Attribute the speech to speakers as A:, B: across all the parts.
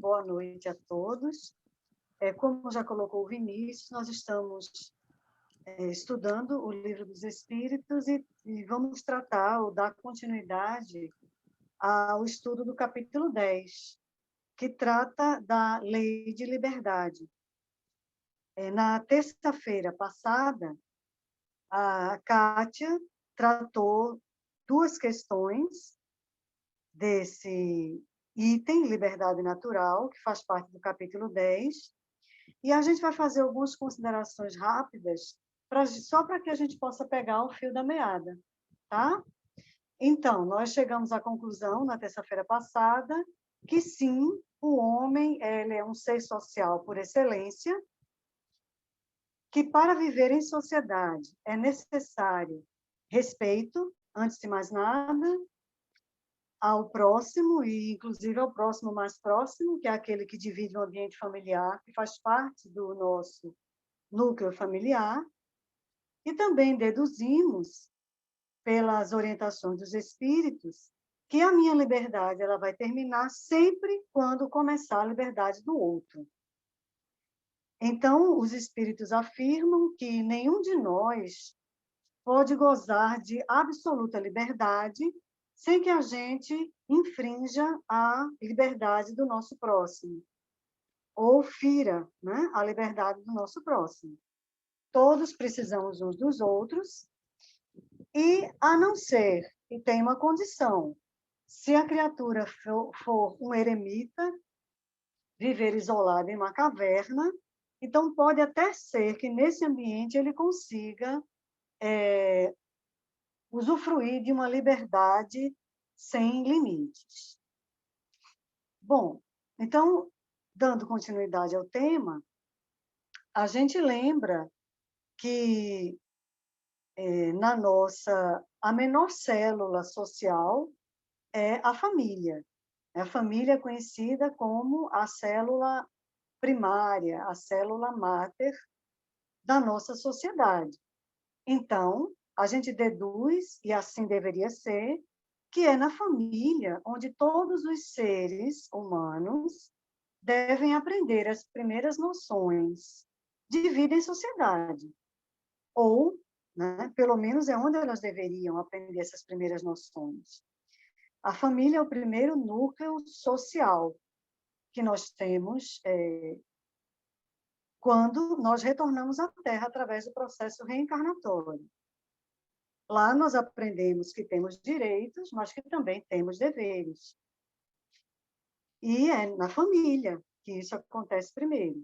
A: boa noite a todos. Como já colocou o Vinícius, nós estamos estudando o Livro dos Espíritos e vamos tratar ou dar continuidade ao estudo do capítulo 10, que trata da Lei de Liberdade. Na terça-feira passada, a Kátia tratou duas questões desse item, liberdade natural, que faz parte do capítulo 10, e a gente vai fazer algumas considerações rápidas, só para que a gente possa pegar o fio da meada, tá? Então, nós chegamos à conclusão, na terça-feira passada, que sim, o homem ele é um ser social por excelência, que para viver em sociedade é necessário respeito, antes de mais nada, ao próximo, e inclusive ao próximo mais próximo, que é aquele que divide o ambiente familiar, que faz parte do nosso núcleo familiar, e também deduzimos, pelas orientações dos espíritos, que a minha liberdade ela vai terminar sempre quando começar a liberdade do outro. Então, os espíritos afirmam que nenhum de nós pode gozar de absoluta liberdade sem que a gente infrinja a liberdade do nosso próximo, ou fira, né, a liberdade do nosso próximo. Todos precisamos uns dos outros, e a não ser que tenha uma condição, se a criatura for um eremita, viver isolado em uma caverna, então pode até ser que nesse ambiente ele consiga usufruir de uma liberdade sem limites. Bom, então, dando continuidade ao tema, a gente lembra que a menor célula social é a família. A família é conhecida como a célula primária, a célula máter da nossa sociedade. Então, a gente deduz, e assim deveria ser, que é na família onde todos os seres humanos devem aprender as primeiras noções de vida em sociedade. Ou, né, pelo menos é onde elas deveriam aprender essas primeiras noções. A família é o primeiro núcleo social que nós temos quando nós retornamos à Terra através do processo reencarnatório. Lá nós aprendemos que temos direitos, mas que também temos deveres. E é na família que isso acontece primeiro.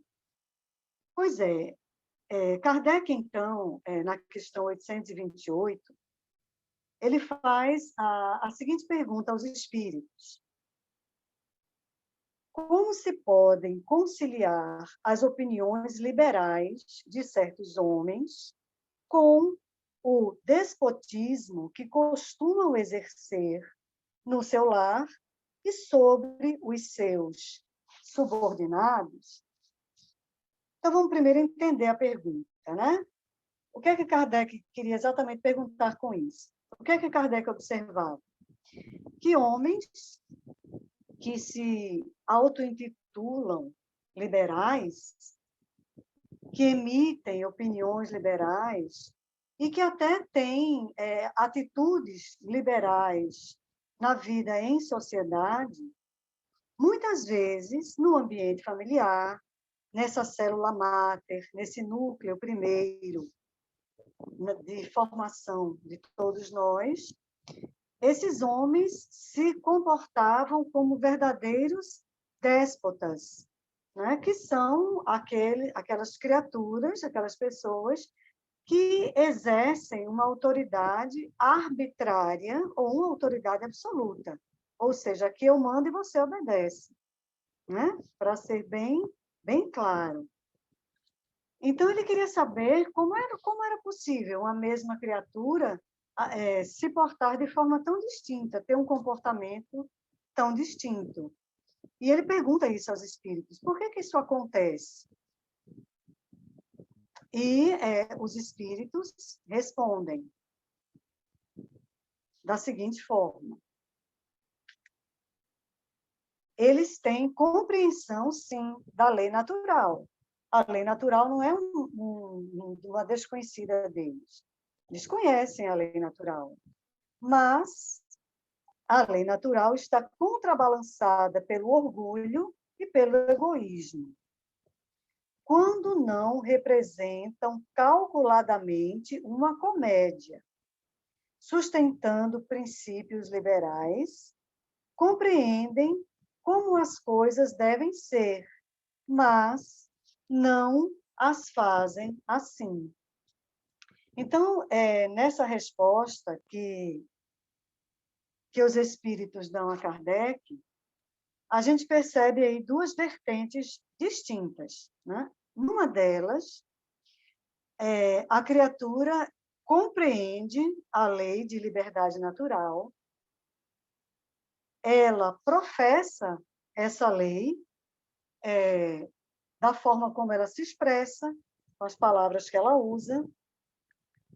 A: Pois Kardec, então, na questão 828, ele faz a seguinte pergunta aos espíritos: como se podem conciliar as opiniões liberais de certos homens com o despotismo que costumam exercer no seu lar e sobre os seus subordinados? Então, vamos primeiro entender a pergunta, né? O que é que Kardec queria exatamente perguntar com isso? O que é que Kardec observava? Que homens que se auto-intitulam liberais, que emitem opiniões liberais e que até têm atitudes liberais na vida em sociedade, muitas vezes, no ambiente familiar, nessa célula máter, nesse núcleo primeiro de formação de todos nós, esses homens se comportavam como verdadeiros déspotas, né? Que são aquelas criaturas, aquelas pessoas que exercem uma autoridade arbitrária ou uma autoridade absoluta, ou seja, que eu mando e você obedece, né? Para ser bem claro. Então, ele queria saber como era possível uma mesma criatura se portar de forma tão distinta, ter um comportamento tão distinto. E ele pergunta isso aos espíritos: por que isso acontece? E os espíritos respondem da seguinte forma: eles têm compreensão, sim, da lei natural. A lei natural não é uma desconhecida deles. Eles conhecem a lei natural. Mas a lei natural está contrabalançada pelo orgulho e pelo egoísmo, quando não representam calculadamente uma comédia, sustentando princípios liberais, compreendem como as coisas devem ser, mas não as fazem assim. Então, nessa resposta que os espíritos dão a Kardec, a gente percebe aí duas vertentes distintas, né? Uma delas, a criatura compreende a lei de liberdade natural, ela professa essa lei da forma como ela se expressa, com as palavras que ela usa,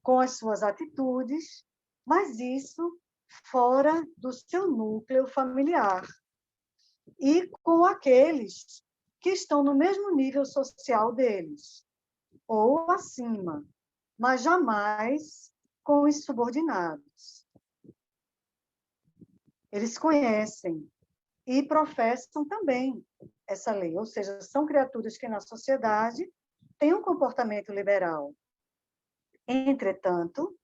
A: com as suas atitudes, mas isso fora do seu núcleo familiar e com aqueles que estão no mesmo nível social deles, ou acima, mas jamais com os subordinados. Eles conhecem e professam também essa lei, ou seja, são criaturas que na sociedade têm um comportamento liberal. Entretanto,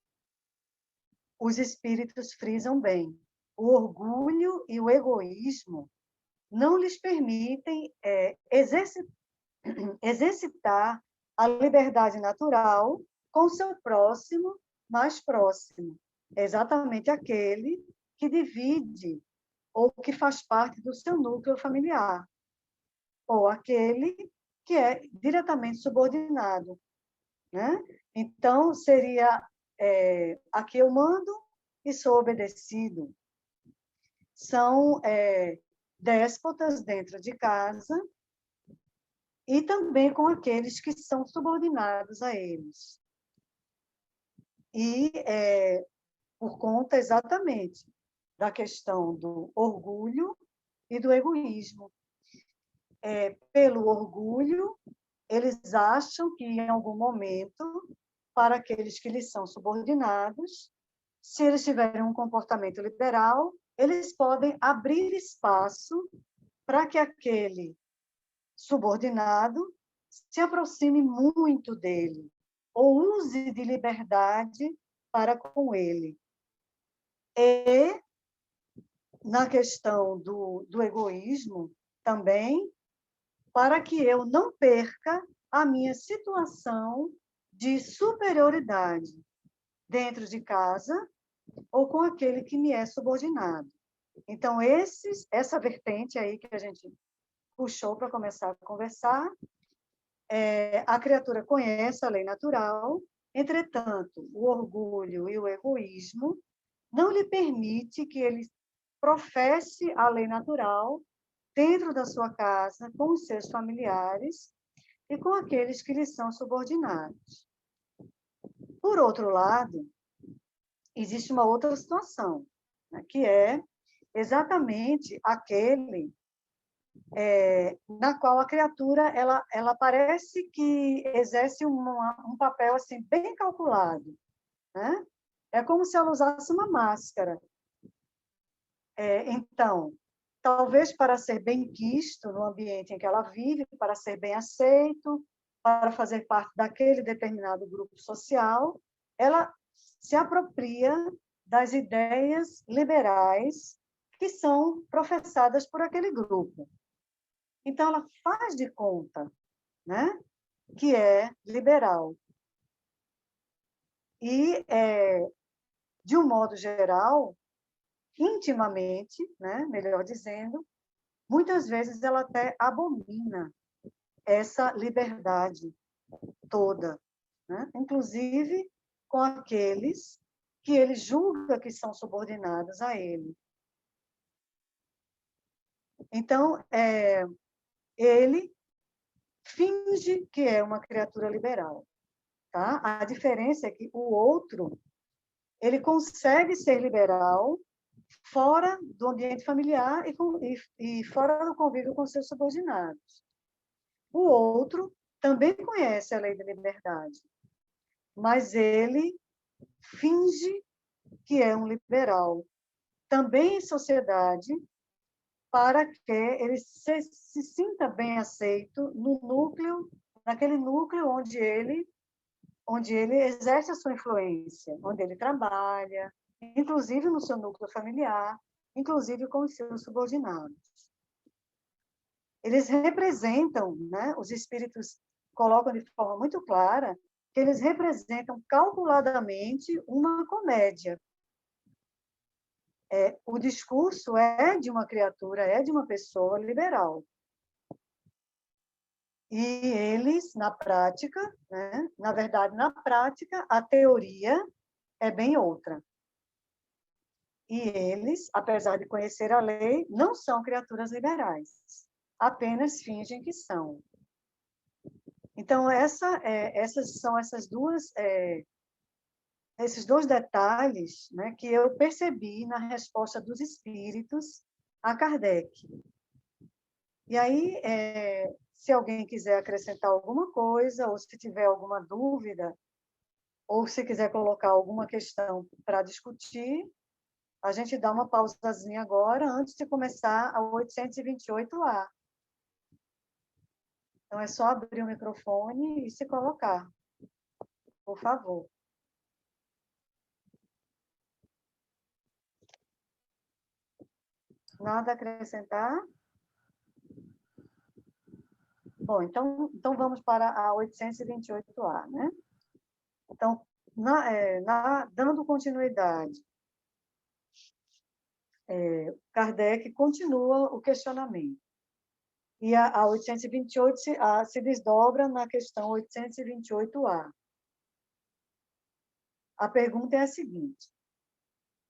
A: os espíritos frisam bem, o orgulho e o egoísmo não lhes permitem exercitar a liberdade natural com seu próximo mais próximo, exatamente aquele que divide ou que faz parte do seu núcleo familiar, ou aquele que é diretamente subordinado, né? Então, seria aqui eu mando e sou obedecido. São déspotas dentro de casa e também com aqueles que são subordinados a eles. E por conta exatamente da questão do orgulho e do egoísmo. Pelo orgulho, eles acham que, em algum momento, para aqueles que lhes são subordinados, se eles tiverem um comportamento liberal, eles podem abrir espaço para que aquele subordinado se aproxime muito dele, ou use de liberdade para com ele. E, na questão do egoísmo, também, para que eu não perca a minha situação de superioridade dentro de casa ou com aquele que me é subordinado. Então, essa vertente aí que a gente puxou para começar a conversar, a criatura conhece a lei natural, entretanto, o orgulho e o egoísmo não lhe permite que ele professe a lei natural dentro da sua casa, com os seus familiares e com aqueles que lhe são subordinados. Por outro lado, existe uma outra situação, né, que é exatamente aquele na qual a criatura ela parece que exerce um papel assim bem calculado, né? É como se ela usasse uma máscara. Então, talvez para ser bem quisto no ambiente em que ela vive, para ser bem aceito, para fazer parte daquele determinado grupo social, ela se apropria das ideias liberais que são professadas por aquele grupo. Então, ela faz de conta, né, que é liberal. E, de um modo geral, intimamente, né, melhor dizendo, muitas vezes ela até abomina essa liberdade toda, né? Inclusive com aqueles que ele julga que são subordinados a ele. Então, ele finge que é uma criatura liberal, tá? A diferença é que o outro, ele consegue ser liberal fora do ambiente familiar e fora do convívio com seus subordinados. O outro também conhece a lei da liberdade, mas ele finge que é um liberal, também em sociedade, para que ele se sinta bem aceito no núcleo, naquele núcleo onde ele exerce a sua influência, onde ele trabalha, inclusive no seu núcleo familiar, inclusive com os seus subordinados. Eles representam, né, os espíritos colocam de forma muito clara que eles representam calculadamente uma comédia. O discurso é de uma criatura, é de uma pessoa liberal. E eles, na prática, né, na verdade, na prática, a teoria é bem outra. E eles, apesar de conhecer a lei, não são criaturas liberais, apenas fingem que são. Então, essas são esses dois detalhes, né, que eu percebi na resposta dos espíritos a Kardec. E aí, se alguém quiser acrescentar alguma coisa, ou se tiver alguma dúvida, ou se quiser colocar alguma questão para discutir, a gente dá uma pausazinha agora, antes de começar a 828A. Então, é só abrir o microfone e se colocar, por favor. Nada a acrescentar? Bom, então vamos para a 828A, né? Então, dando continuidade, Kardec continua o questionamento. E a 828 se desdobra na questão 828A. A pergunta é a seguinte: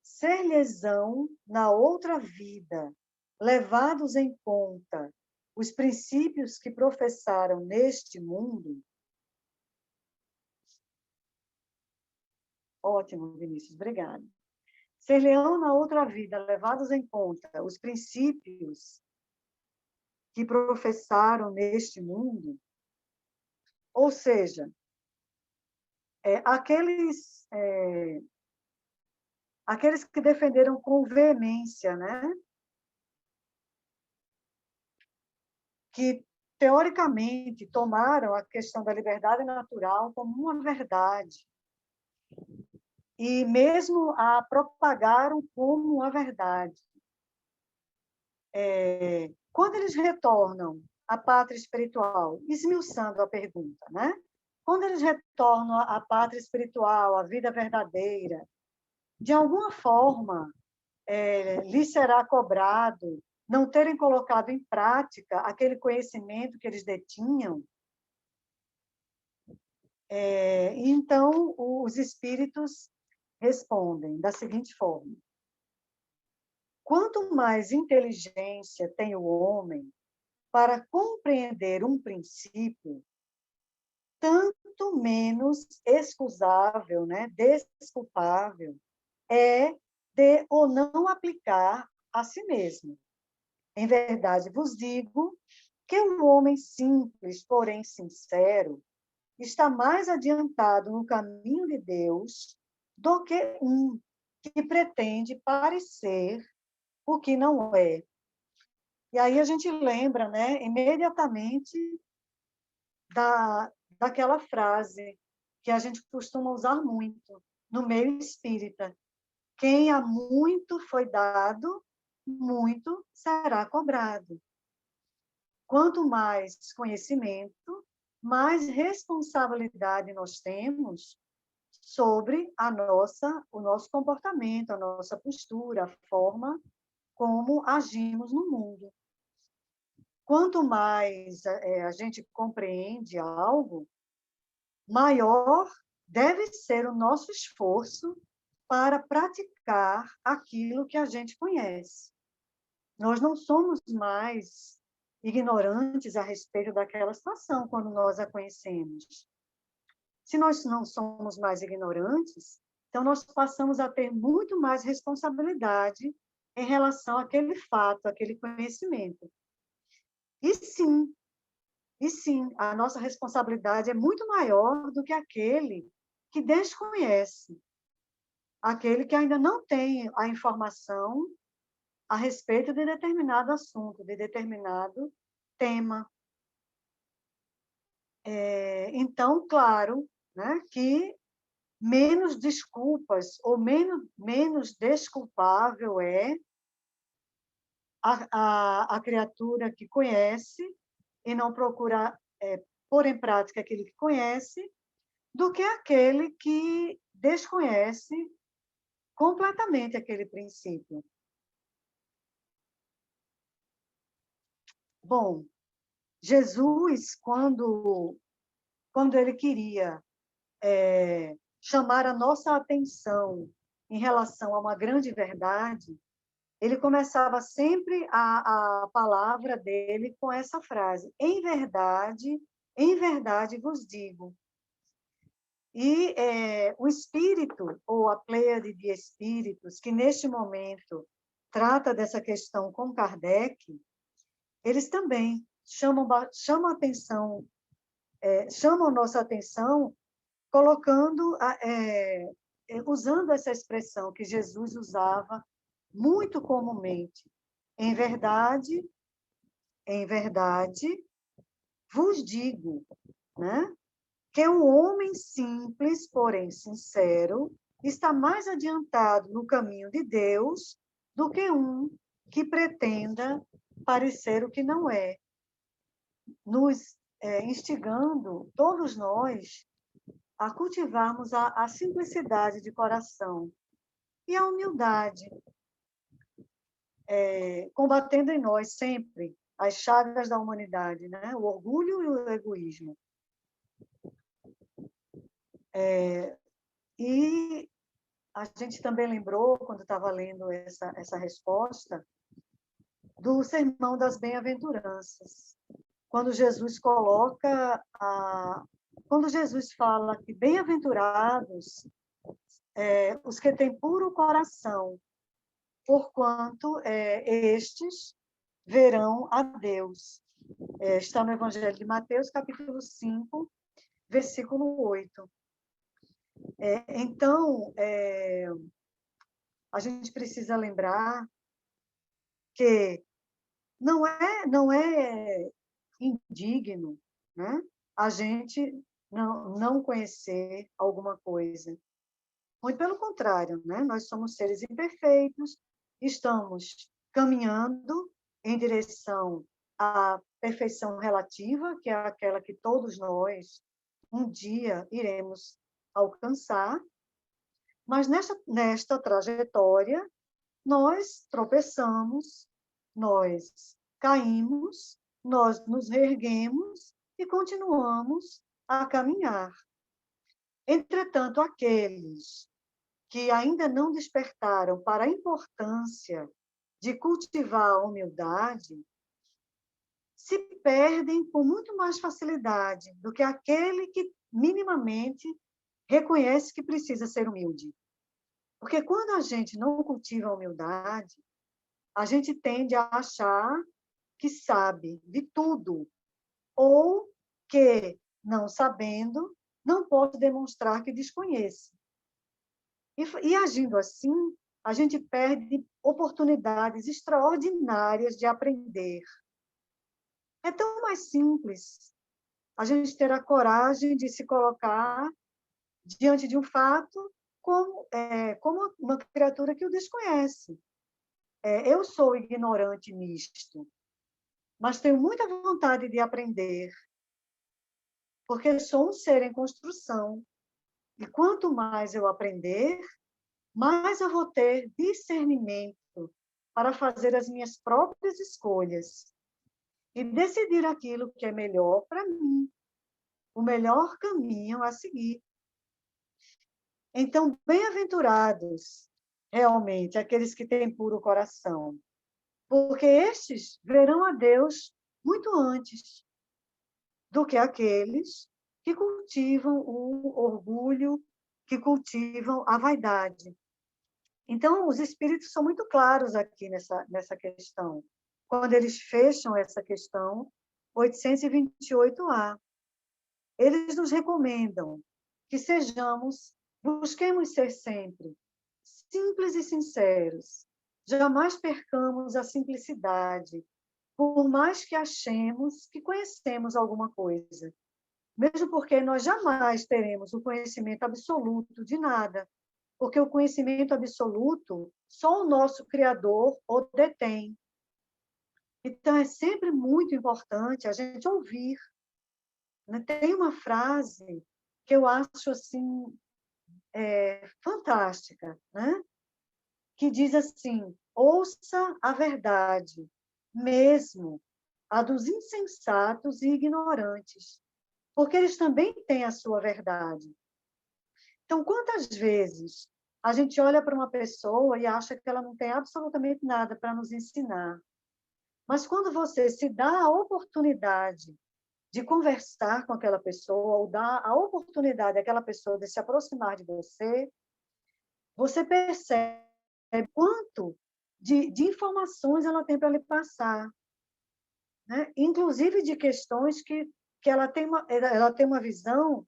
A: ser-lhes-ão, na outra vida, levados em conta os princípios que professaram neste mundo? Ótimo, Vinícius, obrigada. Ser-lhe-ão, na outra vida, levados em conta os princípios que professaram neste mundo? Ou seja, aqueles que defenderam com veemência, né? Que, teoricamente, tomaram a questão da liberdade natural como uma verdade, e mesmo a propagaram como uma verdade. Quando eles retornam à pátria espiritual, esmiuçando a pergunta, né? Quando eles retornam à pátria espiritual, à vida verdadeira, de alguma forma, lhes será cobrado não terem colocado em prática aquele conhecimento que eles detinham. Então, os espíritos respondem da seguinte forma: quanto mais inteligência tem o homem para compreender um princípio, tanto menos excusável, né, desculpável, é de o não aplicar a si mesmo. Em verdade vos digo que um homem simples, porém sincero, está mais adiantado no caminho de Deus do que um que pretende parecer o que não é. E aí a gente lembra, né, imediatamente daquela frase que a gente costuma usar muito no meio espírita: quem há muito foi dado, muito será cobrado. Quanto mais conhecimento, mais responsabilidade nós temos sobre o nosso comportamento, a nossa postura, a forma como agimos no mundo. Quanto mais a gente compreende algo, maior deve ser o nosso esforço para praticar aquilo que a gente conhece. Nós não somos mais ignorantes a respeito daquela situação quando nós a conhecemos. Se nós não somos mais ignorantes, então nós passamos a ter muito mais responsabilidade em relação àquele fato, àquele conhecimento. E sim, a nossa responsabilidade é muito maior do que aquele que desconhece, aquele que ainda não tem a informação a respeito de determinado assunto, de determinado tema. Então, claro, né, que menos desculpas ou menos desculpável é a criatura que conhece e não procura pôr em prática aquilo que conhece, do que aquele que desconhece completamente aquele princípio. Bom, Jesus, quando ele queria chamar a nossa atenção em relação a uma grande verdade, ele começava sempre a palavra dele com essa frase: em verdade vos digo. E o espírito, ou a pleiade de espíritos, que neste momento trata dessa questão com Kardec, eles também chamam nossa atenção, colocando, usando essa expressão que Jesus usava muito comumente. Em verdade, vos digo, né? Que um homem simples, porém sincero, está mais adiantado no caminho de Deus do que um que pretenda parecer o que não é, nos instigando, todos nós, a cultivarmos a simplicidade de coração e a humildade, combatendo em nós sempre as chagas da humanidade, né? O orgulho e o egoísmo. E a gente também lembrou, quando estava lendo essa resposta, do Sermão das Bem-aventuranças, quando Jesus quando Jesus fala que bem-aventurados os que têm puro coração, porquanto estes verão a Deus. Está no Evangelho de Mateus, capítulo 5, versículo 8. Então, a gente precisa lembrar que não é indigno, né, a gente não conhecer alguma coisa. Muito pelo contrário, né? Nós somos seres imperfeitos, estamos caminhando em direção à perfeição relativa, que é aquela que todos nós um dia iremos alcançar, mas nesta trajetória nós tropeçamos, nós caímos, nós nos reerguemos e continuamos a caminhar. Entretanto, aqueles que ainda não despertaram para a importância de cultivar a humildade se perdem com muito mais facilidade do que aquele que minimamente reconhece que precisa ser humilde. Porque quando a gente não cultiva a humildade, a gente tende a achar que sabe de tudo, ou que, não sabendo, não pode demonstrar que desconhece. E agindo assim, a gente perde oportunidades extraordinárias de aprender. É tão mais simples a gente ter a coragem de se colocar diante de um fato como uma criatura que o desconhece. Eu sou ignorante nisto, mas tenho muita vontade de aprender, porque sou um ser em construção. E quanto mais eu aprender, mais eu vou ter discernimento para fazer as minhas próprias escolhas e decidir aquilo que é melhor para mim, o melhor caminho a seguir. Então, bem-aventurados, realmente, aqueles que têm puro coração, porque estes verão a Deus muito antes do que aqueles que cultivam o orgulho, que cultivam a vaidade. Então, os espíritos são muito claros aqui nessa questão. Quando eles fecham essa questão 828A, eles nos recomendam que busquemos ser sempre simples e sinceros, jamais percamos a simplicidade, por mais que achemos que conhecemos alguma coisa, mesmo porque nós jamais teremos o conhecimento absoluto de nada, porque o conhecimento absoluto só o nosso Criador o detém. Então, é sempre muito importante a gente ouvir. Tem uma frase que eu acho assim, fantástica, né? Que diz assim: ouça a verdade, mesmo a dos insensatos e ignorantes, porque eles também têm a sua verdade. Então, quantas vezes a gente olha para uma pessoa e acha que ela não tem absolutamente nada para nos ensinar? Mas quando você se dá a oportunidade de conversar com aquela pessoa, ou dar a oportunidade àquela pessoa de se aproximar de você, você percebe quanto de informações ela tem para lhe passar, né? Inclusive de questões que ela tem uma visão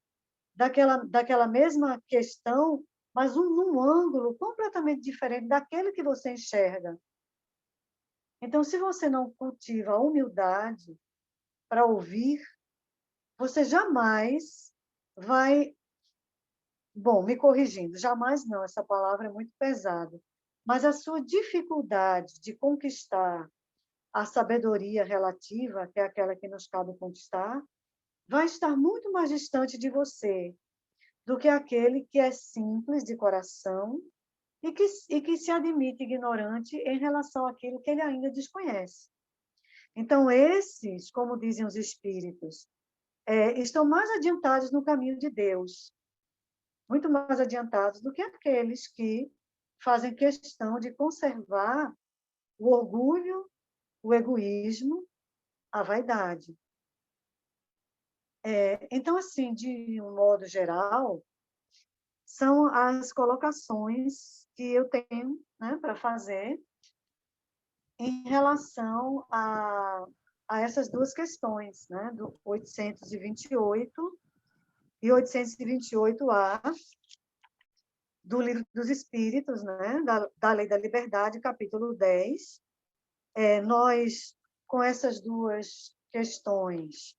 A: daquela mesma questão, mas num ângulo completamente diferente daquele que você enxerga. Então, se você não cultiva a humildade para ouvir, você jamais vai... Bom, me corrigindo, jamais não, essa palavra é muito pesada, mas a sua dificuldade de conquistar a sabedoria relativa, que é aquela que nos cabe conquistar, vai estar muito mais distante de você do que aquele que é simples de coração e que se admite ignorante em relação àquilo que ele ainda desconhece. Então, esses, como dizem os espíritos, estão mais adiantados no caminho de Deus, muito mais adiantados do que aqueles que fazem questão de conservar o orgulho, o egoísmo, a vaidade. Então, assim, de um modo geral, são as colocações que eu tenho, né, para fazer em relação a essas duas questões, né, do 828 e 828A do Livro dos Espíritos, né, da Lei da Liberdade, capítulo 10. Nós, com essas duas questões,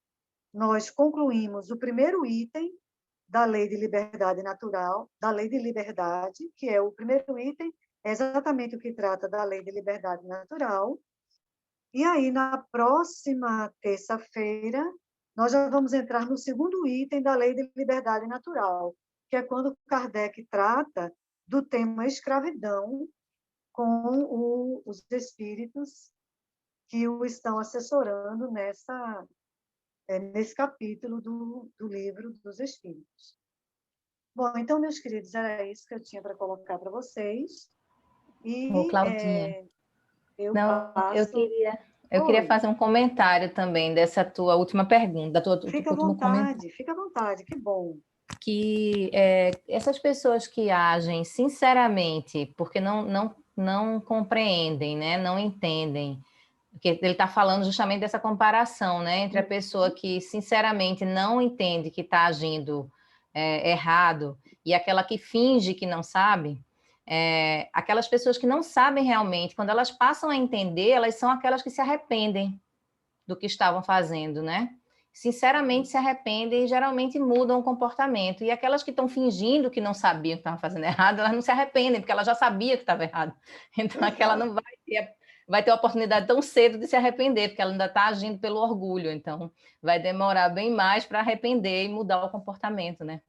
A: nós concluímos o primeiro item da Lei de Liberdade Natural, da Lei de Liberdade, que é o primeiro item, é exatamente o que trata da Lei de Liberdade Natural. E aí, na próxima terça-feira, nós já vamos entrar no segundo item da Lei de Liberdade Natural, que é quando Kardec trata do tema escravidão com os espíritos que o estão assessorando nesse capítulo do Livro dos Espíritos. Bom, então, meus queridos, era isso que eu tinha para colocar para vocês.
B: Ô,
A: E
B: Claudinha,
A: eu
B: não,
A: passo...
B: eu queria
A: Oi,
B: fazer um comentário também dessa tua última pergunta, da tua último comentário,
A: fica à vontade, que bom.
B: que essas pessoas que agem sinceramente, porque não compreendem, né, não entendem, porque ele está falando justamente dessa comparação, né, entre a pessoa que sinceramente não entende que está agindo errado e aquela que finge que não sabe. Aquelas pessoas que não sabem realmente, quando elas passam a entender, elas são aquelas que se arrependem do que estavam fazendo, né? Sinceramente se arrependem e geralmente mudam o comportamento. E aquelas que estão fingindo que não sabiam que estavam fazendo errado, elas não se arrependem, porque ela já sabia que estava errado. Então, aquela não vai ter a oportunidade tão cedo de se arrepender, porque ela ainda está agindo pelo orgulho. Então, vai demorar bem mais para arrepender e mudar o comportamento, né?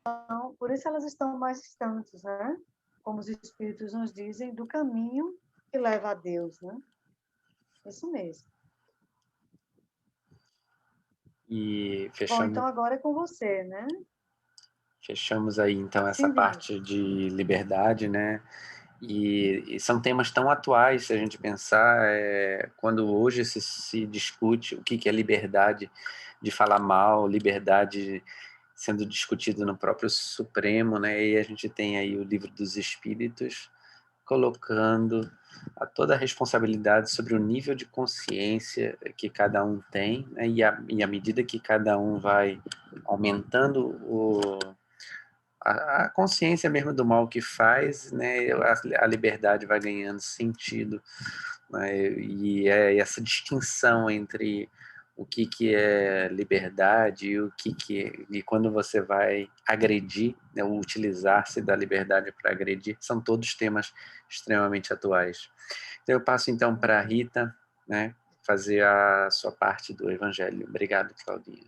A: Então, por isso elas estão mais distantes, né? Como os espíritos nos dizem, do caminho que leva a Deus, né? Isso mesmo.
C: E
A: Bom, então agora é com você, né?
C: fechamos aí, então, essa
A: Sim,
C: parte de liberdade, né? E são temas tão atuais, se a gente pensar, quando hoje se discute o que é liberdade de falar mal, liberdade sendo discutido no próprio Supremo, né? E a gente tem aí o Livro dos Espíritos colocando toda a responsabilidade sobre o nível de consciência que cada um tem, né? E à medida que cada um vai aumentando a consciência mesmo do mal que faz, né? A liberdade vai ganhando sentido, né? E é essa distinção entre o que é liberdade e e quando você vai agredir, né, ou utilizar-se da liberdade para agredir, são todos temas extremamente atuais. Então eu passo então para a Rita, né, fazer a sua parte do Evangelho. Obrigado, Claudinha.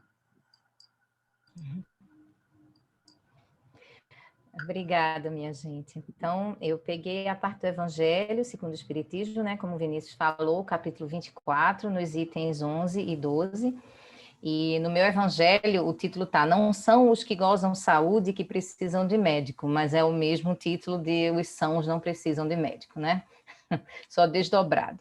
B: Obrigada, minha gente. Então, eu peguei a parte do Evangelho, segundo o Espiritismo, né, como o Vinícius falou, capítulo 24, nos itens 11 e 12. E no meu Evangelho, o título tá: Não são os que gozam saúde que precisam de médico, mas é o mesmo título de Os sãos não precisam de médico, né? Só desdobrado.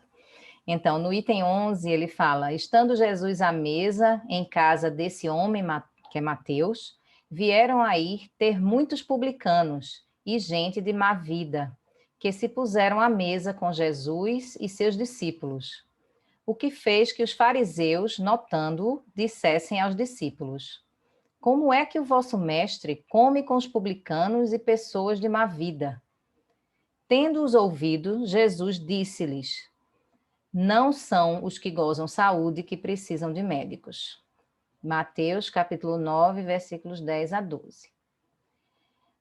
B: Então, no item 11, ele fala: Estando Jesus à mesa em casa desse homem, que é Mateus, vieram a ir ter muitos publicanos e gente de má vida, que se puseram à mesa com Jesus e seus discípulos. O que fez que os fariseus, notando-o, dissessem aos discípulos: Como é que o vosso mestre come com os publicanos e pessoas de má vida? Tendo-os ouvido, Jesus disse-lhes: Não são os que gozam saúde que precisam de médicos. Mateus, capítulo 9, versículos 10 a 12.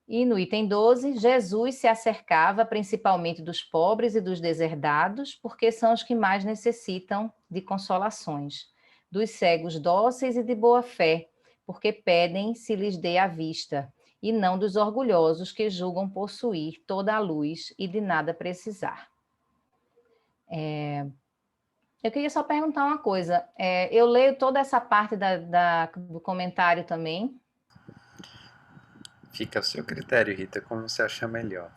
B: E no item 12, Jesus se acercava principalmente dos pobres e dos deserdados, porque são os que mais necessitam de consolações, dos cegos dóceis e de boa fé, porque pedem se lhes dê a vista, e não dos orgulhosos que julgam possuir toda a luz e de nada precisar. Eu queria só perguntar uma coisa. Eu leio toda essa parte do comentário também.
C: Fica ao seu critério, Rita, como você achar melhor.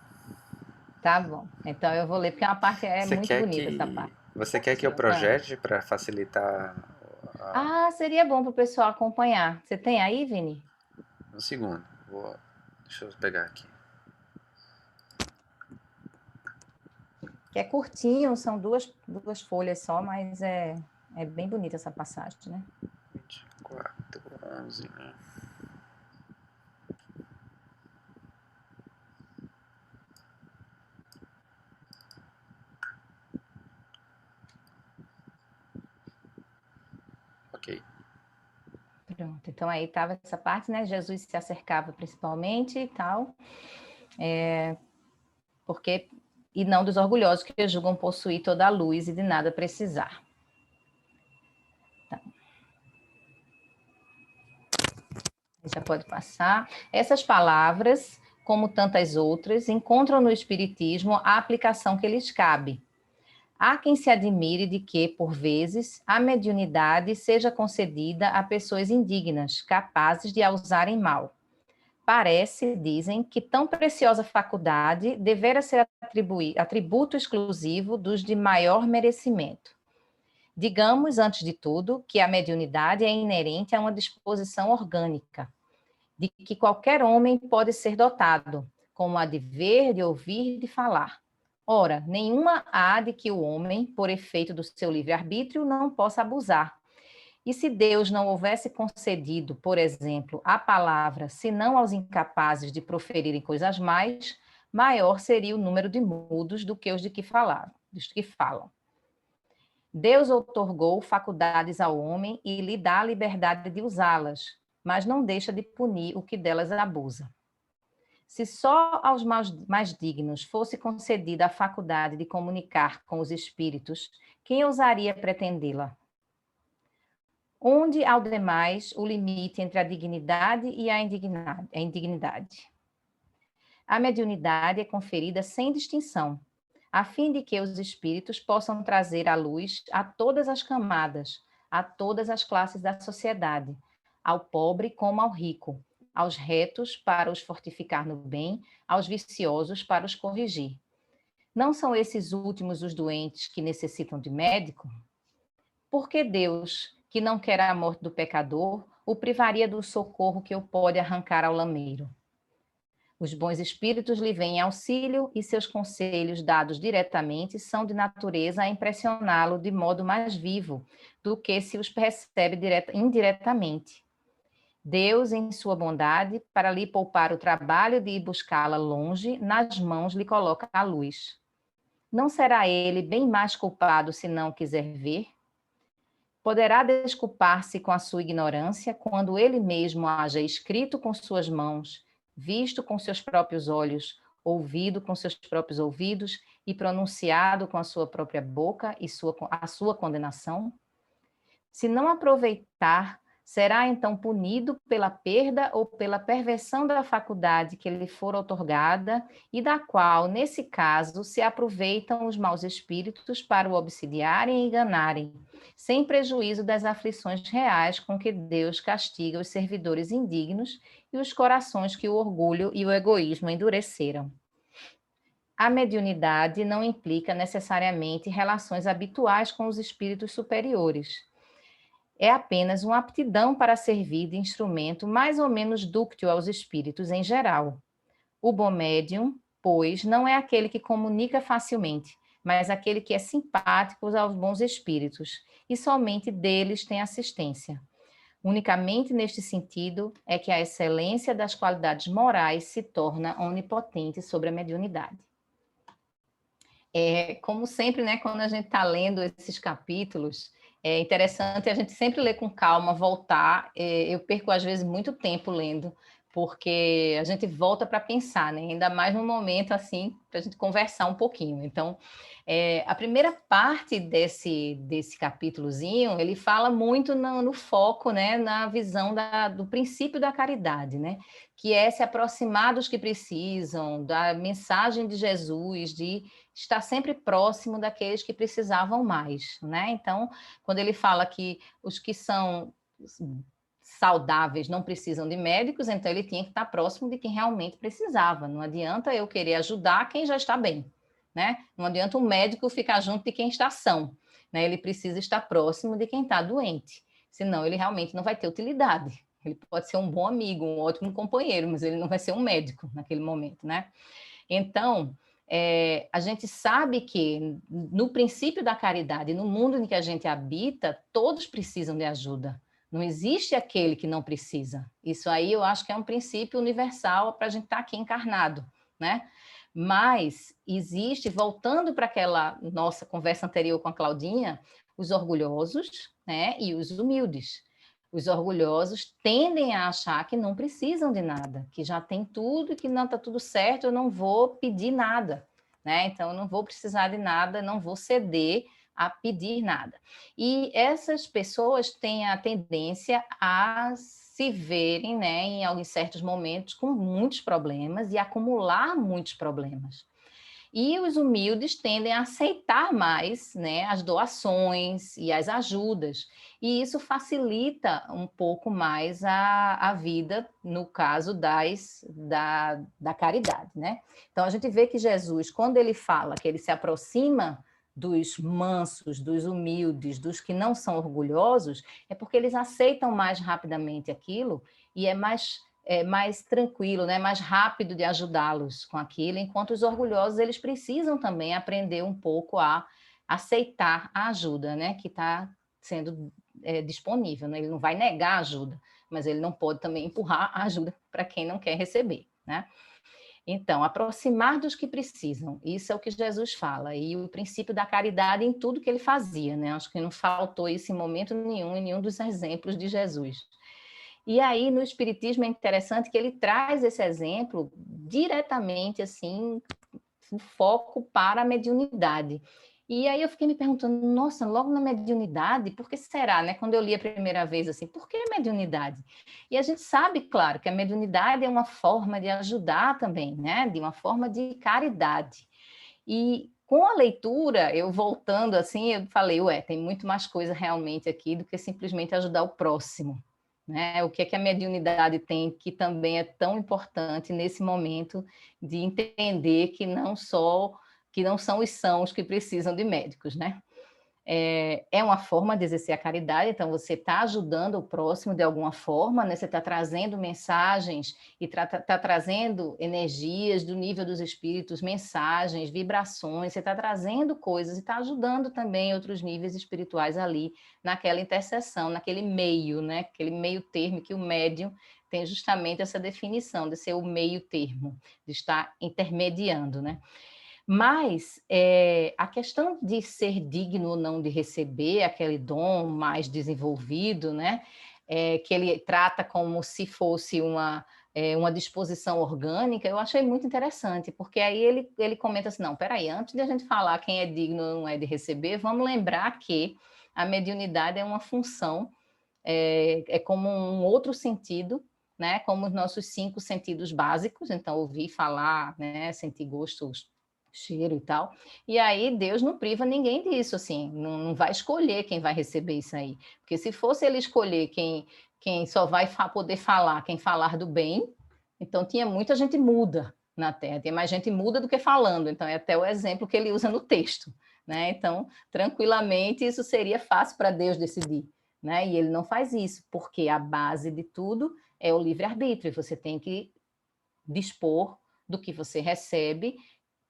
B: Tá bom. Então eu vou ler, porque
C: Você
B: muito
C: quer
B: bonita essa parte.
C: Você quer que eu projete para facilitar
B: Seria bom para o pessoal acompanhar. Você tem aí, Vini?
C: Um segundo. Deixa eu pegar aqui.
B: Que é curtinho, são duas folhas só, mas é bem bonita essa passagem, né?
C: 24, 11, né? Ok.
B: Pronto, então aí estava essa parte, né? Jesus se acercava principalmente e tal, e não dos orgulhosos que julgam possuir toda a luz e de nada precisar. Tá. Já pode passar. Essas palavras, como tantas outras, encontram no Espiritismo a aplicação que lhes cabe. Há quem se admire de que, por vezes, a mediunidade seja concedida a pessoas indignas, capazes de a usarem mal. Parece, dizem, que tão preciosa faculdade devera ser atributo exclusivo dos de maior merecimento. Digamos, antes de tudo, que a mediunidade é inerente a uma disposição orgânica, de que qualquer homem pode ser dotado, como a de ver, de ouvir, de falar. Ora, nenhuma há de que o homem, por efeito do seu livre-arbítrio, não possa abusar. E se Deus não houvesse concedido, por exemplo, a palavra, senão aos incapazes de proferirem coisas mais, maior seria o número de mudos do que os dos que falam. Deus outorgou faculdades ao homem e lhe dá a liberdade de usá-las, mas não deixa de punir o que delas abusa. Se só aos mais dignos fosse concedida a faculdade de comunicar com os espíritos, quem ousaria pretendê-la? Onde, ao demais, o limite entre a dignidade e a indignidade? A mediunidade é conferida sem distinção, a fim de que os espíritos possam trazer à luz a todas as camadas, a todas as classes da sociedade, ao pobre como ao rico, aos retos para os fortificar no bem, aos viciosos para os corrigir. Não são esses últimos os doentes que necessitam de médico? Por que Deus, que não quer a morte do pecador, o privaria do socorro que o pode arrancar ao lameiro. Os bons espíritos lhe vêm em auxílio e seus conselhos, dados diretamente, são de natureza a impressioná-lo de modo mais vivo do que se os recebe indiretamente. Deus, em sua bondade, para lhe poupar o trabalho de ir buscá-la longe, nas mãos lhe coloca a luz. Não será ele bem mais culpado se não quiser ver? Poderá desculpar-se com a sua ignorância quando ele mesmo haja escrito com suas mãos, visto com seus próprios olhos, ouvido com seus próprios ouvidos e pronunciado com a sua própria boca e a sua condenação? Se não aproveitar, será então punido pela perda ou pela perversão da faculdade que lhe for outorgada e da qual, nesse caso, se aproveitam os maus espíritos para o obsidiarem e enganarem, sem prejuízo das aflições reais com que Deus castiga os servidores indignos e os corações que o orgulho e o egoísmo endureceram. A mediunidade não implica necessariamente relações habituais com os espíritos superiores. É apenas uma aptidão para servir de instrumento mais ou menos dúctil aos espíritos em geral. O bom médium, pois, não é aquele que comunica facilmente, mas aquele que é simpático aos bons espíritos, e somente deles tem assistência. Unicamente neste sentido é que a excelência das qualidades morais se torna onipotente sobre a mediunidade. Como sempre, né, quando a gente está lendo esses capítulos, é interessante a gente sempre ler com calma, voltar. Eu perco, às vezes, muito tempo lendo, porque a gente volta para pensar, né? Ainda mais num momento assim, para a gente conversar um pouquinho. Então, a primeira parte desse capítulozinho, ele fala muito no foco, né? Na visão do princípio da caridade, né? Que é se aproximar dos que precisam, da mensagem de Jesus, de estar sempre próximo daqueles que precisavam mais, né? Então, quando ele fala que os que são saudáveis não precisam de médicos, então ele tinha que estar próximo de quem realmente precisava. Não adianta eu querer ajudar quem já está bem, né? Não adianta um médico ficar junto de quem está são, né? Ele precisa estar próximo de quem está doente, senão ele realmente não vai ter utilidade. Ele pode ser um bom amigo, um ótimo companheiro, mas ele não vai ser um médico naquele momento, né? Então, a gente sabe que no princípio da caridade, no mundo em que a gente habita, todos precisam de ajuda. Não existe aquele que não precisa. Isso aí eu acho que é um princípio universal para a gente estar aqui encarnado, né? Mas existe, voltando para aquela nossa conversa anterior com a Claudinha, os orgulhosos, né, e os humildes. Os orgulhosos tendem a achar que não precisam de nada, que já tem tudo, que não está tudo certo, eu não vou pedir nada, né? Então, eu não vou precisar de nada, não vou ceder a pedir nada. E essas pessoas têm a tendência a se verem, né, em certos momentos com muitos problemas e acumular muitos problemas. E os humildes tendem a aceitar mais, né, as doações e as ajudas. E isso facilita um pouco mais a vida, no caso da caridade, né? Então, a gente vê que Jesus, quando ele fala que ele se aproxima dos mansos, dos humildes, dos que não são orgulhosos, é porque eles aceitam mais rapidamente aquilo e é mais tranquilo, né? Mais rápido de ajudá-los com aquilo, enquanto os orgulhosos eles precisam também aprender um pouco a aceitar a ajuda, né? Que está sendo disponível, né? Ele não vai negar a ajuda, mas ele não pode também empurrar a ajuda para quem não quer receber, né? Então, aproximar dos que precisam, isso é o que Jesus fala, e o princípio da caridade em tudo que ele fazia, né? Acho que não faltou isso em momento nenhum, em nenhum dos exemplos de Jesus. E aí, no Espiritismo, é interessante que ele traz esse exemplo diretamente, assim, o foco para a mediunidade. E aí eu fiquei me perguntando, nossa, logo na mediunidade, por que será, né? Quando eu li a primeira vez, assim, por que a mediunidade? E a gente sabe, claro, que a mediunidade é uma forma de ajudar também, né? De uma forma de caridade. E com a leitura, eu voltando assim, eu falei, tem muito mais coisa realmente aqui do que simplesmente ajudar o próximo, né? O que é que a mediunidade tem que também é tão importante nesse momento de entender que não são os sãos que precisam de médicos, né? é uma forma de exercer a caridade, então você está ajudando o próximo de alguma forma, né? Você está trazendo mensagens e está trazendo energias do nível dos espíritos, mensagens, vibrações, você está trazendo coisas e está ajudando também outros níveis espirituais ali, naquela interseção, naquele meio, né? Aquele meio termo que o médium tem justamente essa definição de ser o meio termo, de estar intermediando, né? Mas a questão de ser digno ou não de receber aquele dom mais desenvolvido, né? Que ele trata como se fosse uma disposição orgânica, eu achei muito interessante, porque aí ele comenta assim, não, peraí, antes de a gente falar quem é digno ou não é de receber, vamos lembrar que a mediunidade é uma função, é como um outro sentido, né? Como os nossos 5 sentidos básicos, então ouvir, falar, né? Sentir gosto, cheiro e tal, e aí Deus não priva ninguém disso, assim, não vai escolher quem vai receber isso aí, porque se fosse ele escolher quem só vai poder falar, quem falar do bem, então tinha muita gente muda na Terra, tem mais gente muda do que falando, então é até o exemplo que ele usa no texto, né? Então, tranquilamente, isso seria fácil para Deus decidir, né? E ele não faz isso, porque a base de tudo é o livre-arbítrio, você tem que dispor do que você recebe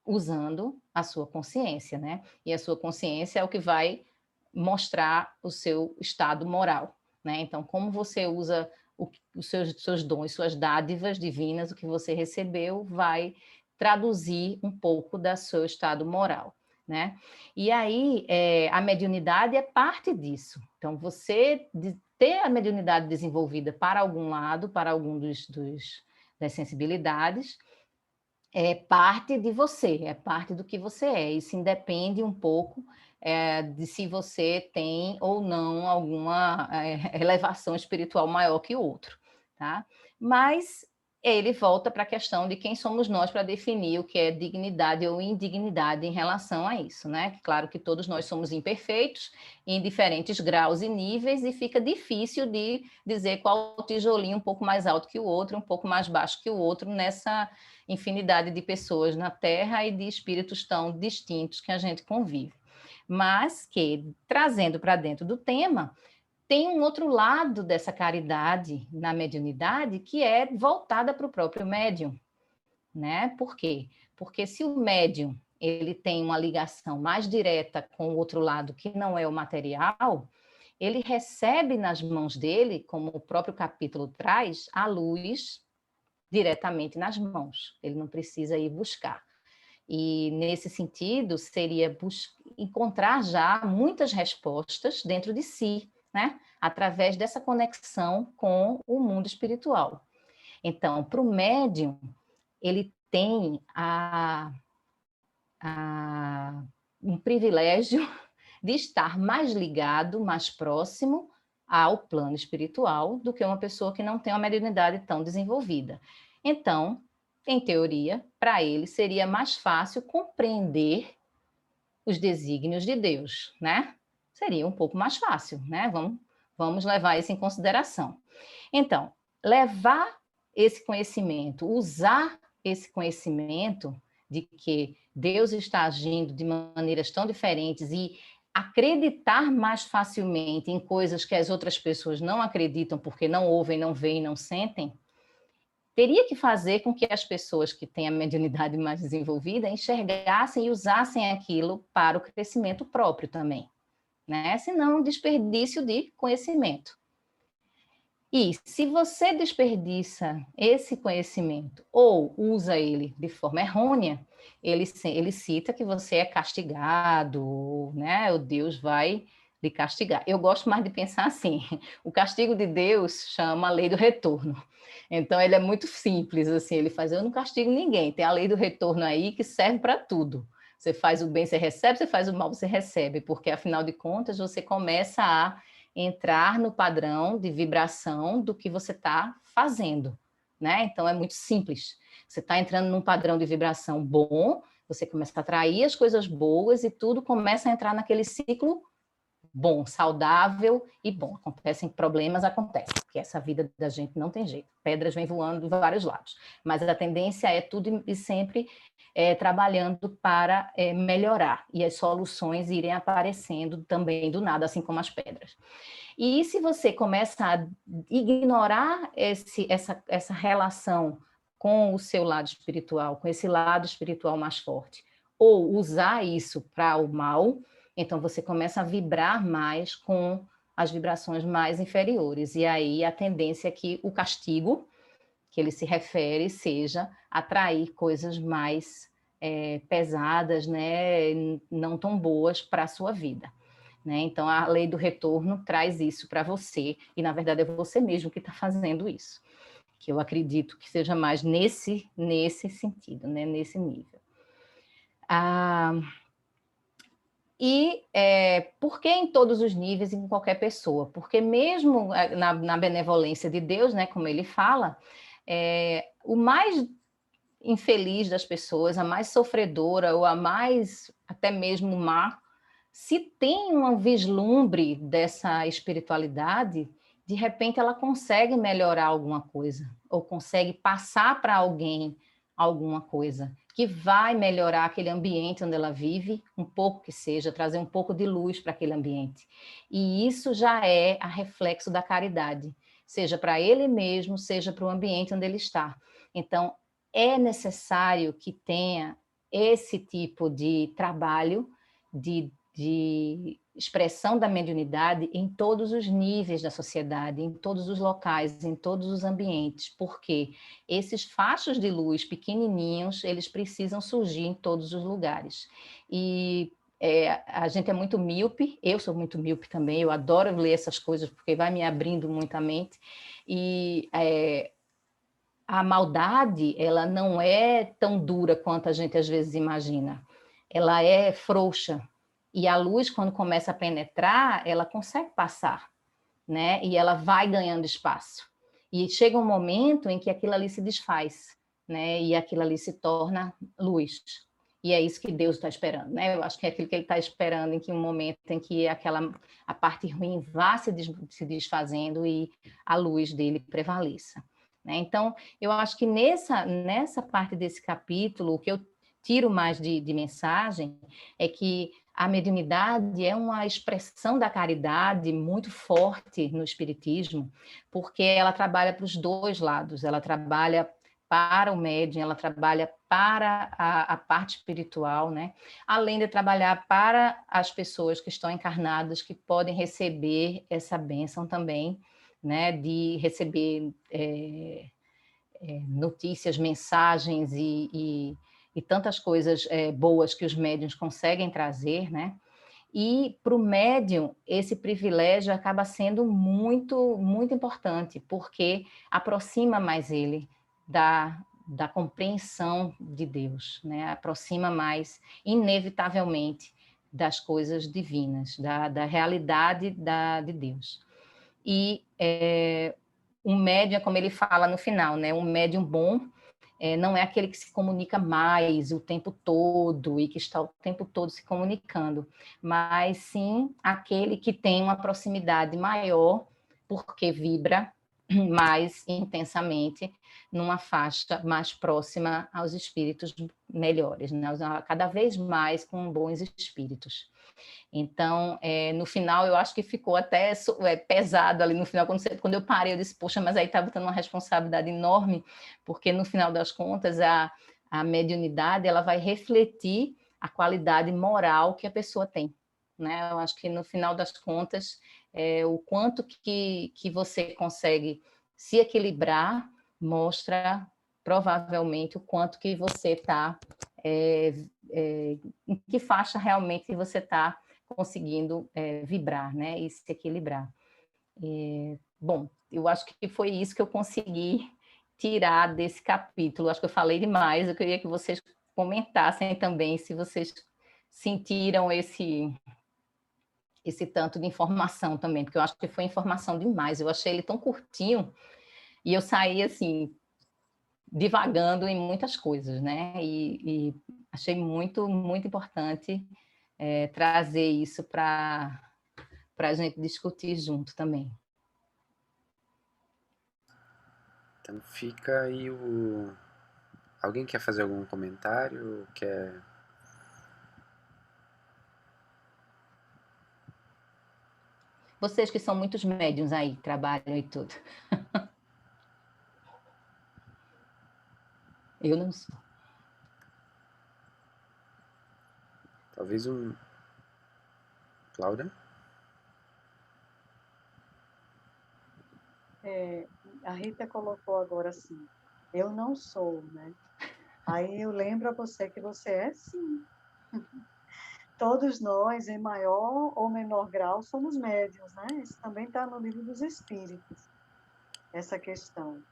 B: usando a sua consciência, né? E a sua consciência é o que vai mostrar o seu estado moral, né? Então, como você usa os seus dons, suas dádivas divinas, o que você recebeu, vai traduzir um pouco do seu estado moral, né? E aí, a mediunidade é parte disso. Então, você ter a mediunidade desenvolvida para algum lado, para algum das sensibilidades, é parte de você, é parte do que você é. Isso independe um pouco de se você tem ou não alguma elevação espiritual maior que o outro, tá? Mas ele volta para a questão de quem somos nós para definir o que é dignidade ou indignidade em relação a isso, né? Claro que todos nós somos imperfeitos, em diferentes graus e níveis, e fica difícil de dizer qual tijolinho um pouco mais alto que o outro, um pouco mais baixo que o outro, nessa infinidade de pessoas na Terra e de espíritos tão distintos que a gente convive. Mas que, trazendo para dentro do tema, tem um outro lado dessa caridade na mediunidade que é voltada para o próprio médium, né? Por quê? Porque se o médium ele tem uma ligação mais direta com o outro lado, que não é o material, ele recebe nas mãos dele, como o próprio capítulo traz, a luz diretamente nas mãos. Ele não precisa ir buscar. E, nesse sentido, seria encontrar já muitas respostas dentro de si, né? Através dessa conexão com o mundo espiritual. Então, para o médium, ele tem um privilégio de estar mais ligado, mais próximo ao plano espiritual do que uma pessoa que não tem uma mediunidade tão desenvolvida. Então, em teoria, para ele seria mais fácil compreender os desígnios de Deus, né? Seria um pouco mais fácil, né? Vamos levar isso em consideração. Então, levar esse conhecimento, usar esse conhecimento de que Deus está agindo de maneiras tão diferentes e acreditar mais facilmente em coisas que as outras pessoas não acreditam porque não ouvem, não veem, não sentem, teria que fazer com que as pessoas que têm a mediunidade mais desenvolvida enxergassem e usassem aquilo para o crescimento próprio também, né? Senão, um desperdício de conhecimento. E se você desperdiça esse conhecimento ou usa ele de forma errônea, ele cita que você é castigado, né? O Deus vai lhe castigar. Eu gosto mais de pensar assim, o castigo de Deus chama a lei do retorno. Então, ele é muito simples, assim, ele faz, eu não castigo ninguém, tem a lei do retorno aí que serve para tudo. Você faz o bem, você recebe, você faz o mal, você recebe, porque, afinal de contas, você começa a entrar no padrão de vibração do que você está fazendo, né? Então, é muito simples. Você está entrando num padrão de vibração bom, você começa a atrair as coisas boas e tudo começa a entrar naquele ciclo bom, saudável e bom. Acontecem problemas, acontecem. porque essa vida da gente não tem jeito. Pedras vêm voando de vários lados, mas a tendência é tudo e sempre trabalhando para melhorar, e as soluções irem aparecendo também do nada, assim como as pedras. E se você começa a ignorar essa relação com o seu lado espiritual, com esse lado espiritual mais forte, ou usar isso para o mal, então você começa a vibrar mais com as vibrações mais inferiores. E aí a tendência é que o castigo, que ele se refere, seja atrair coisas mais pesadas, né, não tão boas para a sua vida. Né? Então, a lei do retorno traz isso para você, e na verdade é você mesmo que está fazendo isso, que eu acredito que seja mais nesse sentido, né? Nesse nível. Por que em todos os níveis e em qualquer pessoa? Porque mesmo na benevolência de Deus, né, como ele fala, o mais infeliz das pessoas, a mais sofredora ou a mais até mesmo má, se tem um vislumbre dessa espiritualidade, de repente ela consegue melhorar alguma coisa, ou consegue passar para alguém alguma coisa, que vai melhorar aquele ambiente onde ela vive, um pouco que seja, trazer um pouco de luz para aquele ambiente. E isso já é a reflexo da caridade, seja para ele mesmo, seja para o ambiente onde ele está. Então, é necessário que tenha esse tipo de trabalho, de expressão da mediunidade em todos os níveis da sociedade, em todos os locais, em todos os ambientes, porque esses fachos de luz pequenininhos, eles precisam surgir em todos os lugares. E a gente é muito míope, eu sou muito míope também, eu adoro ler essas coisas, porque vai me abrindo muito a mente, e a maldade, ela não é tão dura quanto a gente às vezes imagina, ela é frouxa, e a luz, quando começa a penetrar, ela consegue passar, né? E ela vai ganhando espaço. E chega um momento em que aquilo ali se desfaz, né? E aquilo ali se torna luz. E é isso que Deus está esperando, né? Eu acho que é aquilo que Ele está esperando, em que um momento em que a parte ruim vá se desfazendo e a luz dele prevaleça. Né? Então, eu acho que nessa parte desse capítulo, o que eu tiro mais de mensagem é que a mediunidade é uma expressão da caridade muito forte no espiritismo, porque ela trabalha para os dois lados, ela trabalha para o médium, ela trabalha para a parte espiritual, né? Além de trabalhar para as pessoas que estão encarnadas, que podem receber essa bênção também, né? De receber notícias, mensagens e tantas coisas boas que os médiuns conseguem trazer, né? E para o médium, esse privilégio acaba sendo muito, muito importante, porque aproxima mais ele da compreensão de Deus, né? Aproxima mais, inevitavelmente, das coisas divinas, da realidade de Deus. E um médium, como ele fala no final, né? Um médium bom não é aquele que se comunica mais o tempo todo e que está o tempo todo se comunicando, mas sim aquele que tem uma proximidade maior, porque vibra mais intensamente numa faixa mais próxima aos espíritos melhores, né? Cada vez mais com bons espíritos. Então, no final, eu acho que ficou até pesado ali no final, quando eu parei, eu disse, poxa, mas aí estava tendo uma responsabilidade enorme, porque no final das contas, a mediunidade, ela vai refletir a qualidade moral que a pessoa tem, né? Eu acho que no final das contas, o quanto que você consegue se equilibrar, mostra provavelmente o quanto que você está, em que faixa realmente você está conseguindo vibrar, né, e se equilibrar. Bom, eu acho que foi isso que eu consegui tirar desse capítulo. Acho que eu falei demais, eu queria que vocês comentassem também se vocês sentiram esse tanto de informação também, porque eu acho que foi informação demais. Eu achei ele tão curtinho e eu saí assim divagando em muitas coisas, né? E achei muito, muito importante trazer isso para a gente discutir junto também.
C: Então fica aí o... Alguém quer fazer algum comentário? Quer...
B: Vocês que são muitos médiums aí, trabalham e tudo. Eu não sou.
C: Talvez um... Cláudia?
A: A Rita colocou agora assim, eu não sou, né? Aí eu lembro a você que você é sim. Todos nós, em maior ou menor grau, somos médiuns, né? Isso também está no Livro dos Espíritos, essa questão.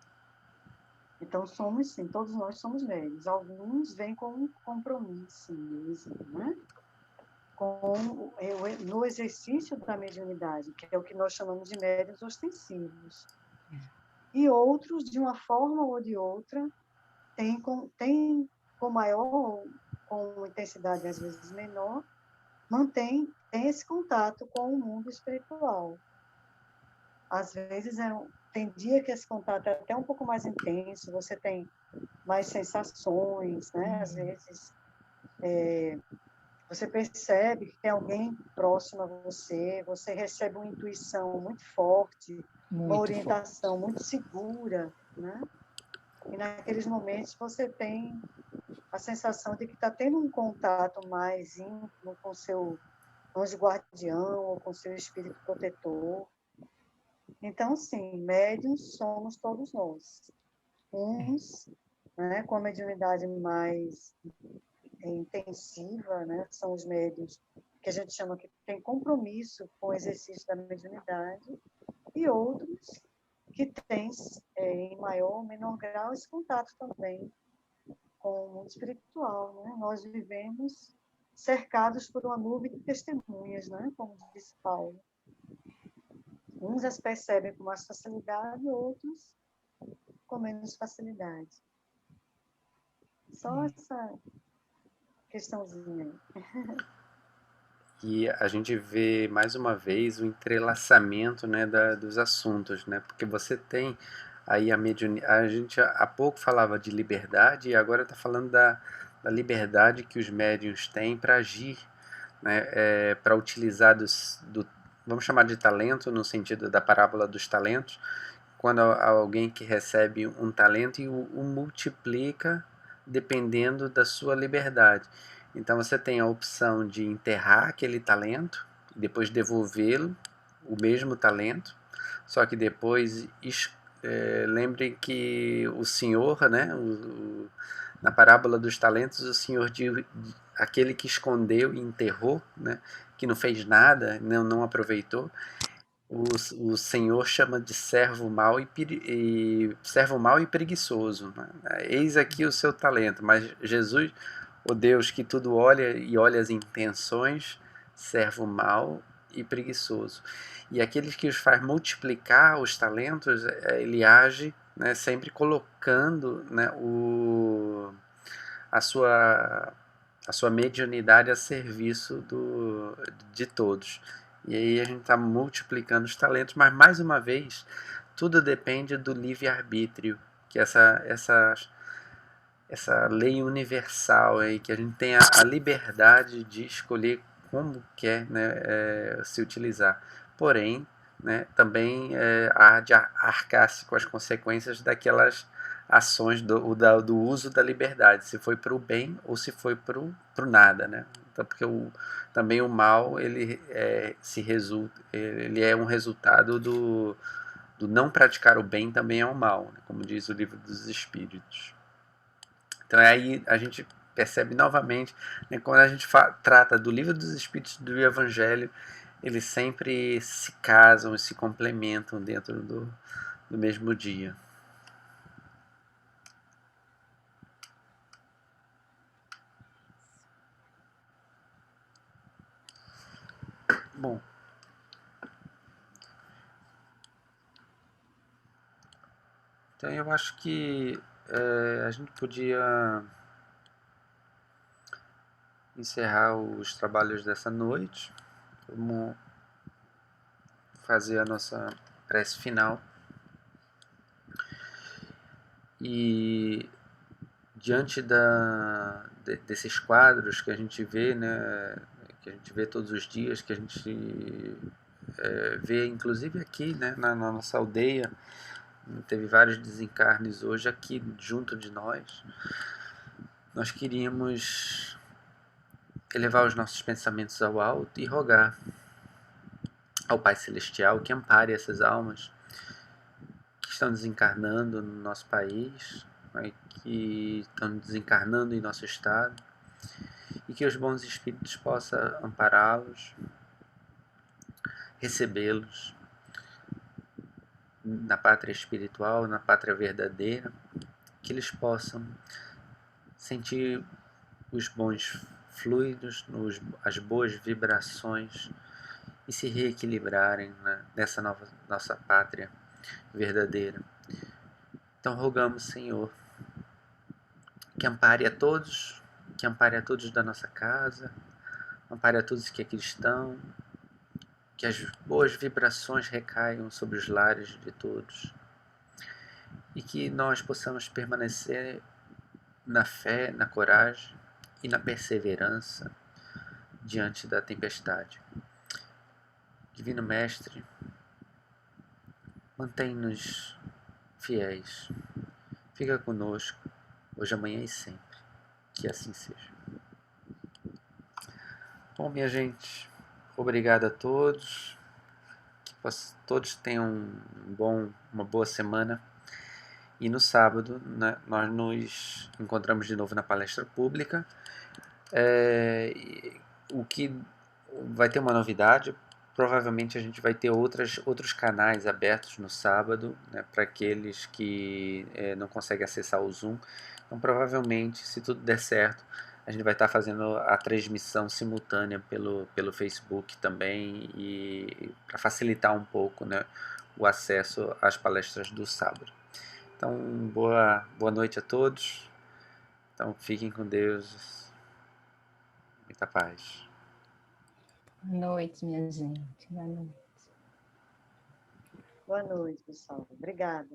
A: Então, somos sim, todos nós somos médiuns. Alguns vêm com um compromisso mesmo, né? No exercício da mediunidade, que é o que nós chamamos de médiuns ostensivos. E outros, de uma forma ou de outra, têm com maior, com intensidade às vezes menor, tem esse contato com o mundo espiritual. Às vezes, tem dia que esse contato é até um pouco mais intenso, você tem mais sensações, né? Às vezes, você percebe que tem alguém próximo a você, você recebe uma intuição muito forte, uma orientação muito segura, né? E naqueles momentos você tem a sensação de que está tendo um contato mais íntimo com seu anjo guardião ou com seu espírito protetor. Então, sim, médiuns somos todos nós. Uns, né, com a mediunidade mais intensiva, né, são os médiuns que a gente chama que tem compromisso com o exercício da mediunidade, e outros que têm, em maior ou menor grau, esse contato também com o mundo espiritual. Né? Nós vivemos cercados por uma nuvem de testemunhas, né? Como disse Paulo. Uns as percebem com mais facilidade, outros com menos facilidade. Só essa questãozinha aí.
C: E a gente vê mais uma vez o entrelaçamento, né, dos assuntos, né? Porque você tem aí a gente há pouco falava de liberdade e agora está falando da liberdade que os médiuns têm para agir, né? Para utilizar vamos chamar de talento no sentido da parábola dos talentos, quando alguém que recebe um talento e o multiplica dependendo da sua liberdade. Então você tem a opção de enterrar aquele talento e depois devolvê-lo, o mesmo talento, só que depois lembrem que o Senhor, né, na parábola dos talentos, o Senhor aquele que escondeu e enterrou, né, que não fez nada, não aproveitou, o Senhor chama de servo mau servo mau e preguiçoso, né? Eis aqui o seu talento, mas Jesus, o Deus que tudo olha e olha as intenções, servo mau e preguiçoso. E aqueles que os faz multiplicar os talentos, ele age, né, sempre colocando, né, a sua mediunidade a serviço de todos. E aí a gente está multiplicando os talentos, mas mais uma vez, tudo depende do livre-arbítrio, que essa lei universal aí, que a gente tem a liberdade de escolher como quer, né, se utilizar. Porém, né, também há de arcar-se com as consequências daquelas ações do uso da liberdade, se foi para o bem ou se foi para o nada, né? Então, porque também o mal ele é um resultado do não praticar o bem, também é um mal, né? Como diz o Livro dos Espíritos. Então aí a gente percebe novamente, né, quando a gente trata do Livro dos Espíritos e do Evangelho, eles sempre se casam e se complementam dentro do mesmo dia. Bom, então eu acho que a gente podia encerrar os trabalhos dessa noite. Vamos fazer a nossa prece final. E diante desses quadros que a gente vê, né, que a gente vê todos os dias, que a gente vê inclusive aqui, né, na nossa aldeia, teve vários desencarnes hoje aqui junto de nós. Nós queríamos elevar os nossos pensamentos ao alto e rogar ao Pai Celestial que ampare essas almas que estão desencarnando no nosso país, né, que estão desencarnando em nosso estado, e que os bons espíritos possam ampará-los, recebê-los na pátria espiritual, na pátria verdadeira, que eles possam sentir os bons fluidos, as boas vibrações e se reequilibrarem, né, nessa nossa pátria verdadeira. Então rogamos, Senhor, que ampare a todos da nossa casa, ampare a todos que aqui estão, que as boas vibrações recaiam sobre os lares de todos e que nós possamos permanecer na fé, na coragem e na perseverança diante da tempestade. Divino Mestre, mantém-nos fiéis, fica conosco, hoje, amanhã e sempre. Que assim seja. Bom, minha gente, obrigado a todos. Que todos tenham uma boa semana. E no sábado, né, nós nos encontramos de novo na palestra pública. O que vai ter uma novidade. Provavelmente a gente vai ter outros canais abertos no sábado, né, para aqueles que não conseguem acessar o Zoom. Então, provavelmente, se tudo der certo, a gente vai estar fazendo a transmissão simultânea pelo Facebook também, e para facilitar um pouco, né, o acesso às palestras do sábado. Então, boa noite a todos. Então, fiquem com Deus. Muita paz.
B: Boa noite, minha gente. Boa noite.
A: Boa noite, pessoal. Obrigada.